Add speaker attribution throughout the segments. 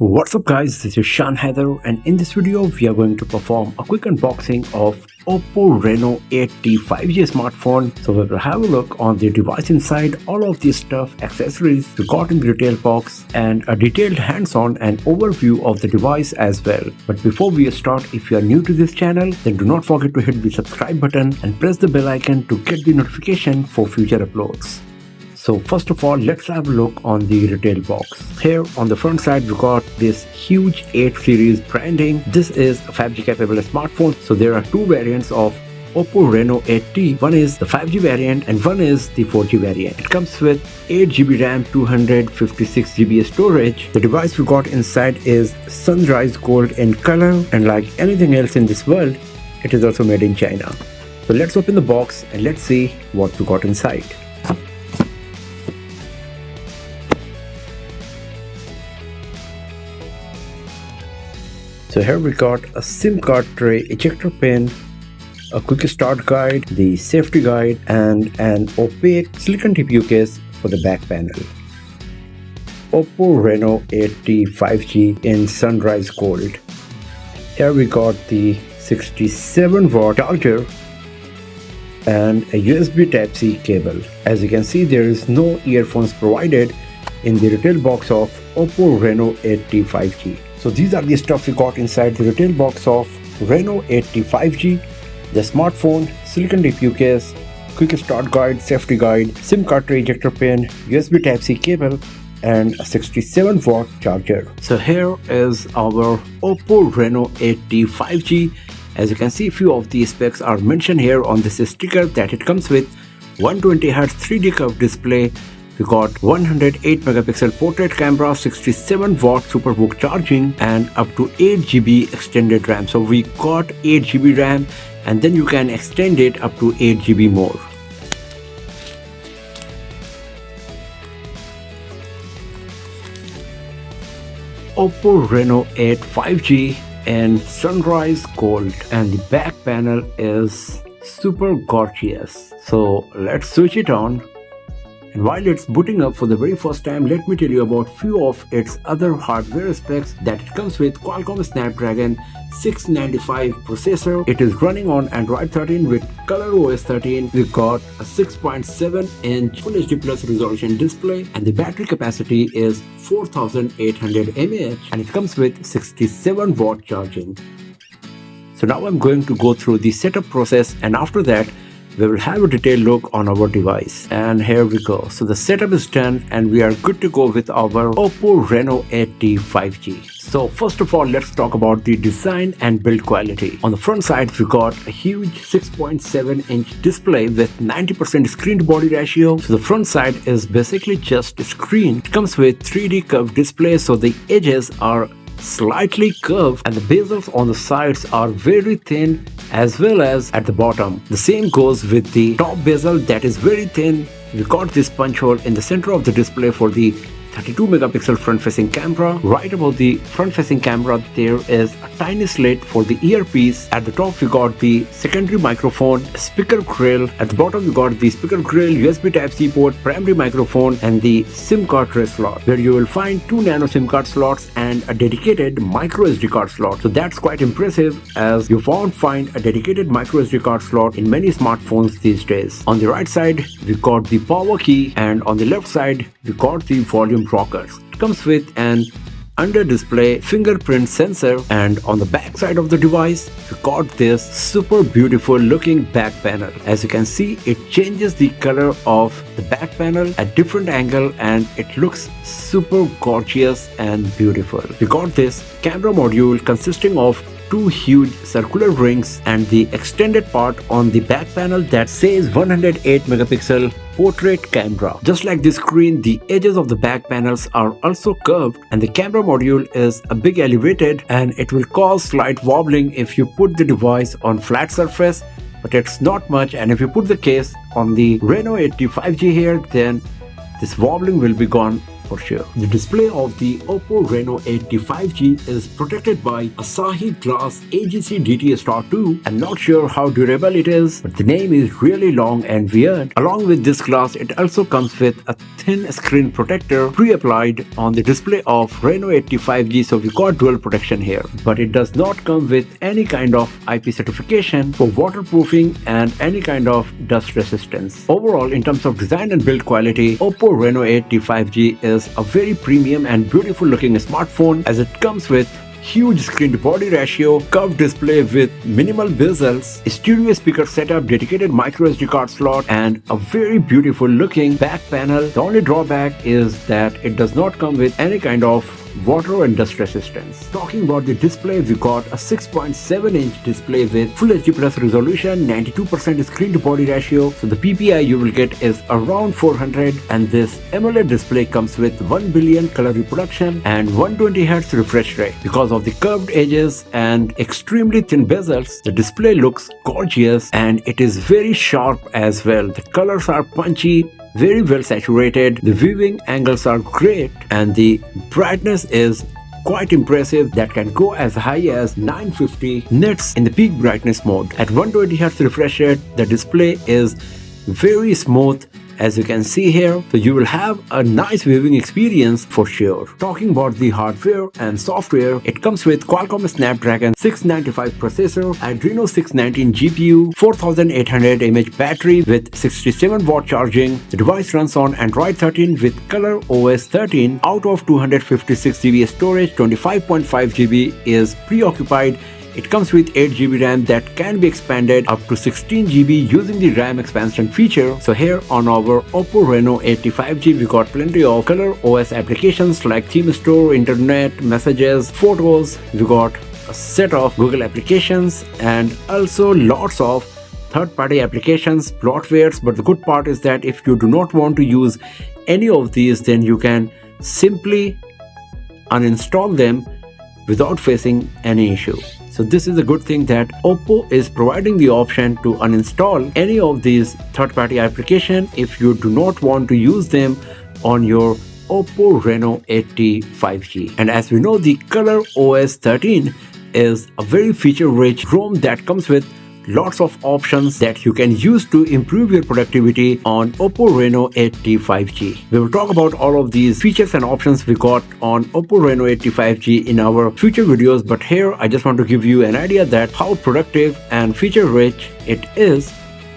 Speaker 1: What's up guys, this is Shan Heather, and in this video we are going to perform a quick unboxing of OPPO Reno 8T 5G smartphone. So we will have a look on the device inside, all of the stuff, accessories we got in the retail box, and a detailed hands-on and overview of the device as well. But before we start, if you are new to this channel, then do not forget to hit the subscribe button and press the bell icon to get the notification for future uploads. So first of all, let's have a look on the retail box. Here on the front side, we got this huge 8 series branding. This is a 5G capable smartphone. So there are two variants of OPPO Reno 8T. One is the 5G variant and one is the 4G variant. It comes with 8GB RAM, 256GB storage. The device we got inside is sunrise gold in color, and like anything else in this world, it is also made in China. So let's open the box and let's see what we got inside. So here we got a SIM card tray, ejector pin, a quick start guide, the safety guide, and an opaque silicon TPU case for the back panel. OPPO Reno 8T 5G in sunrise gold. Here we got the 67-watt charger and a USB Type-C cable. As you can see, there is no earphones provided in the retail box of OPPO Reno 8T 5G. So these are the stuff we got inside the retail box of Reno 8T 5G, the smartphone, silicon TPU case, quick start guide, safety guide, SIM card tray, ejector pin, USB Type-C cable, and a 67-watt charger. So here is our OPPO Reno 8T 5G. As you can see, few of the specs are mentioned here on this sticker, that it comes with 120Hz 3D curved display. We got 108 megapixel portrait camera, 67-watt superbook charging, and up to 8GB extended RAM. So we got 8GB RAM, and then you can extend it up to 8GB more. OPPO Reno 8 5G in sunrise gold, and the back panel is super gorgeous. So let's switch it on. And while it's booting up for the very first time, let me tell you about few of its other hardware specs. That it comes with Qualcomm Snapdragon 695 processor. It is running on Android 13 with ColorOS 13. We got a 6.7-inch Full HD Plus resolution display, and the battery capacity is 4800 mAh, and it comes with 67-watt charging. So now I'm going to go through the setup process, and after that we will have a detailed look on our device. And here we go. So the setup is done and we are good to go with our OPPO Reno 8T 5G. So first of all, let's talk about the design and build quality. On the front side, we got a huge 6.7-inch display with 90% screen to body ratio. So the front side is basically just a screen. It comes with 3D curved display, so the edges are slightly curved and the bezels on the sides are very thin, as well as at the bottom. The same goes with the top bezel, that is very thin. We got this punch hole in the center of the display for the 32 megapixel front facing camera. Right above the front facing camera, there is a tiny slit for the earpiece. At the top, we got the secondary microphone, speaker grill. At the bottom, we got the speaker grill, USB Type-C port, primary microphone, and the SIM card tray slot, where you will find 2 nano SIM card slots and a dedicated micro SD card slot. So that's quite impressive, as you won't find a dedicated micro SD card slot in many smartphones these days. On the right side, we got the power key, and on the left side, we got the volume rockers. It comes with an under display fingerprint sensor, and on the back side of the device we got this super beautiful looking back panel. As you can see, it changes the color of the back panel at different angle and it looks super gorgeous and beautiful. We got this camera module consisting of 2 huge circular rings and the extended part on the back panel that says 108 megapixel portrait camera. Just like the screen, the edges of the back panels are also curved, and the camera module is a bit elevated, and it will cause slight wobbling if you put the device on flat surface, but it's not much. And if you put the case on the Reno 8T 5G here, then this wobbling will be gone for sure. The display of the OPPO Reno 8T 5G is protected by Asahi Glass AGC DT Star 2. I'm not sure how durable it is, but the name is really long and weird. Along with this glass, it also comes with a thin screen protector pre-applied on the display of Reno 8T 5G, so we got dual protection here. But it does not come with any kind of IP certification for waterproofing and any kind of dust resistance. Overall, in terms of design and build quality, OPPO Reno 8T 5G is a very premium and beautiful looking smartphone, as it comes with huge screen to body ratio, curved display with minimal bezels, stereo speaker setup, dedicated micro SD card slot, and a very beautiful looking back panel. The only drawback is that it does not come with any kind of water and dust resistance. Talking about the display, we got a 6.7-inch display with Full HD Plus resolution, 92% screen to body ratio, so the PPI you will get is around 400, and this AMOLED display comes with 1 billion color reproduction and 120Hz refresh rate. Because of the curved edges and extremely thin bezels, the display looks gorgeous and it is very sharp as well. The colors are punchy, very well saturated, the viewing angles are great, and the brightness is quite impressive, that can go as high as 950 nits in the peak brightness mode. At 120Hz refresh rate, the display is very smooth, as you can see here, so you will have a nice viewing experience for sure. Talking about the hardware and software, it comes with Qualcomm Snapdragon 695 processor, Adreno 619 GPU, 4800 mAh battery with 67-watt charging. The device runs on Android 13 with Color OS 13. Out of 256 GB storage, 25.5 GB is preoccupied. It comes with 8 GB RAM that can be expanded up to 16 GB using the RAM expansion feature. So here on our OPPO Reno 8T 5G, we got plenty of Color OS applications like Theme Store, Internet, Messages, Photos. We got a set of Google applications and also lots of third-party applications, bloatwares. But the good part is that if you do not want to use any of these, then you can simply uninstall them without facing any issue. So this is a good thing that OPPO is providing the option to uninstall any of these third-party applications if you do not want to use them on your OPPO Reno 8T 5G. And as we know, the Color OS 13 is a very feature-rich ROM that comes with lots of options that you can use to improve your productivity on OPPO Reno 8T 5G. We will talk about all of these features and options we got on OPPO Reno 8T 5G in our future videos, but here I just want to give you an idea that how productive and feature rich it is,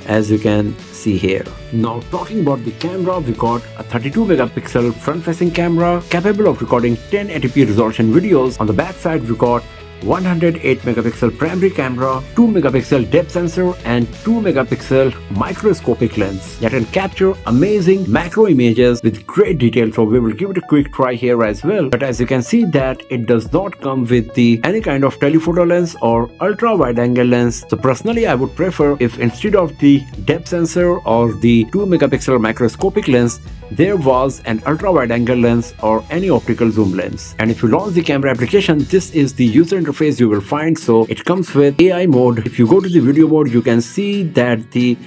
Speaker 1: as you can see here. Now talking about the camera, we got a 32 megapixel front facing camera capable of recording 1080p resolution videos. On the back side, we got 108 megapixel primary camera, 2 megapixel depth sensor, and 2 megapixel microscopic lens that can capture amazing macro images with great detail. So we will give it a quick try here as well. But as you can see that it does not come with the any kind of telephoto lens or ultra wide angle lens. So personally I would prefer if instead of the depth sensor or the 2 megapixel microscopic lens, there was an ultra wide angle lens or any optical zoom lens. And if you launch the camera application, this is the user interface you will find. So it comes with AI mode. If you go to the video mode, you can see that the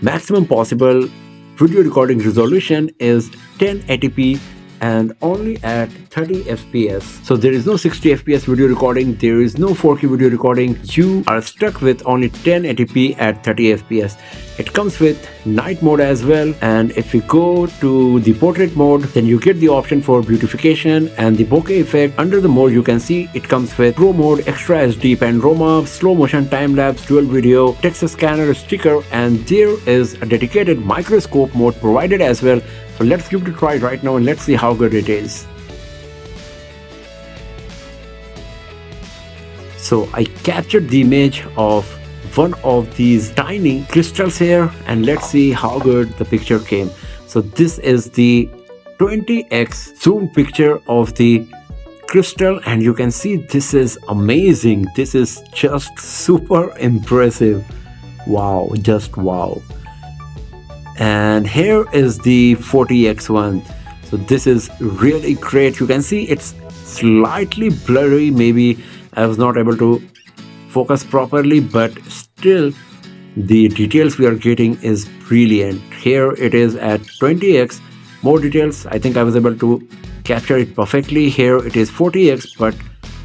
Speaker 1: maximum possible video recording resolution is 1080p and only at 30 fps. So there is no 60 fps video recording, there is no 4K video recording. You are stuck with only 1080p at 30 fps. It comes with night mode as well, and if you go to the portrait mode, then you get the option for beautification and the bokeh effect. Under the mode, you can see it comes with Pro mode, Extra HD panorama, slow motion time lapse, dual video, text scanner, sticker, and there is a dedicated microscope mode provided as well. So let's give it a try right now and let's see how good it is. So I captured the image of one of these tiny crystals here and let's see how good the picture came. So this is the 20x zoom picture of the crystal and you can see this is amazing. This is just super impressive. Wow, just wow. And here is the 40x one. So this is really great. You can see it's slightly blurry. Maybe I was not able to focus properly, but still the details we are getting is brilliant. Here it is at 20x more details. I think I was able to capture it perfectly. Here it is 40x, but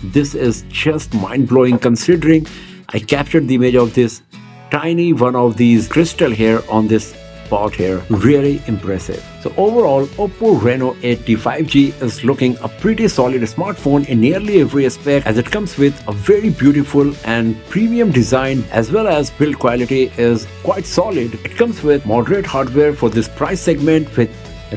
Speaker 1: this is just mind-blowing considering I captured the image of this tiny one of these crystal here on this spot here. Really impressive. So overall, OPPO Reno 8T 5G is looking a pretty solid smartphone in nearly every aspect, as it comes with a very beautiful and premium design, as well as build quality is quite solid. It comes with moderate hardware for this price segment with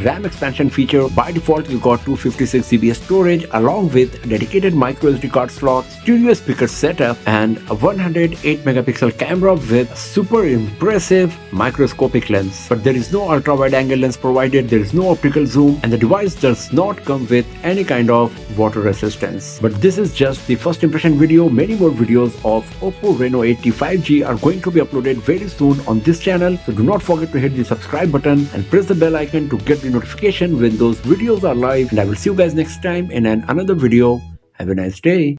Speaker 1: RAM expansion feature. By default, you got 256GB storage along with a dedicated micro SD card slot, stereo speaker setup, and a 108 megapixel camera with super impressive microscopic lens. But there is no ultra wide angle lens provided, there is no optical zoom, and the device does not come with any kind of water resistance. But this is just the first impression video. Many more videos of OPPO Reno 8T 5G are going to be uploaded very soon on this channel. So do not forget to hit the subscribe button and press the bell icon to get the notification when those videos are live. And I will see you guys next time in another video. Have a nice day.